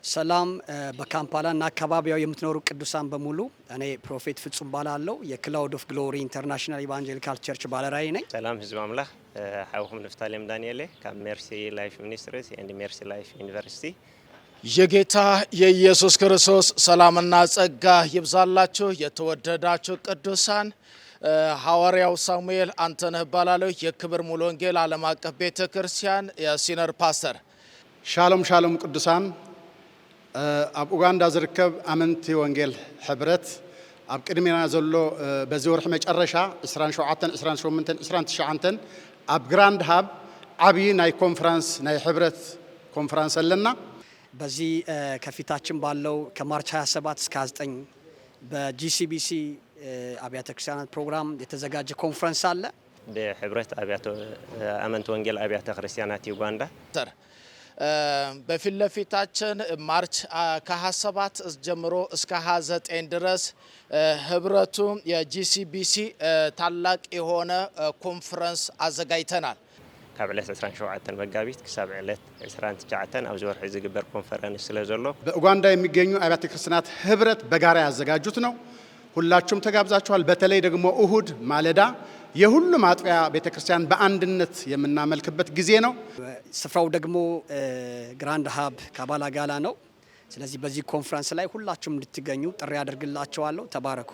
ሰላም በካምፓላና አካባቢው የምትኖሩ ቅዱሳን በሙሉ እኔ ፕሮፌት ፍጹም ባላለው የክላውድ ኦፍ ግሎሪ ኢንተርናሽናል ኢቫንጀሊካል ቸርች ባለራዕይ ነኝ። ሰላም ህዝብ አምላክ ሐውኹም ንፍታሌም ዳንኤል ከሜርሲ ላይፍ ሚኒስትሪስ ኤንድ ሜርሲ ላይፍ ዩኒቨርሲቲ የጌታ የኢየሱስ ክርስቶስ ሰላምና ጸጋ ይብዛላችሁ የተወደዳችሁ ቅዱሳን። ሐዋርያው ሳሙኤል አንተነህ ባላለው የክብር ሙሉ ወንጌል ዓለም አቀፍ ቤተክርስቲያን የሲነር ፓስተር። ሻሎም ሻሎም ቅዱሳን ኣብ ኡጋንዳ ዝርከብ ኣመንቲ ወንጌል ሕብረት ኣብ ቅድሜና ዘሎ በዚ ወርሒ መጨረሻ 27 28 29 ኣብ ግራንድ ሃብ ዓብይ ናይ ኮንፈረንስ ናይ ሕብረት ኮንፈረንስ አለና። በዚህ ከፊታችን ባለው ከማርች 27 እስከ 29 በጂሲቢሲ አብያተ ክርስቲያናት ፕሮግራም የተዘጋጀ ኮንፈረንስ አለ። በህብረት አመንት ወንጌል አብያተ ክርስቲያናት ዩጋንዳ በፊት ለፊታችን ማርች ከ27 ጀምሮ እስከ 29 ድረስ ህብረቱ የጂሲቢሲ ታላቅ የሆነ ኮንፈረንስ አዘጋጅተናል። ካብ ዕለት 27 መጋቢት ክሳብ ዕለት 29 ኣብ ዝወርሒ ዝግበር ኮንፈረንስ ስለዘሎ በኡጋንዳ የሚገኙ አብያተ ክርስቲያናት ህብረት በጋራ ያዘጋጁት ነው። ሁላችሁም ተጋብዛችኋል። በተለይ ደግሞ እሁድ ማለዳ የሁሉም አጥቢያ ቤተክርስቲያን በአንድነት የምናመልክበት ጊዜ ነው። ስፍራው ደግሞ ግራንድ ሃብ ካባላ ጋላ ነው። ስለዚህ በዚህ ኮንፈረንስ ላይ ሁላችሁም እንድትገኙ ጥሪ አድርግላችኋለሁ። ተባረኩ።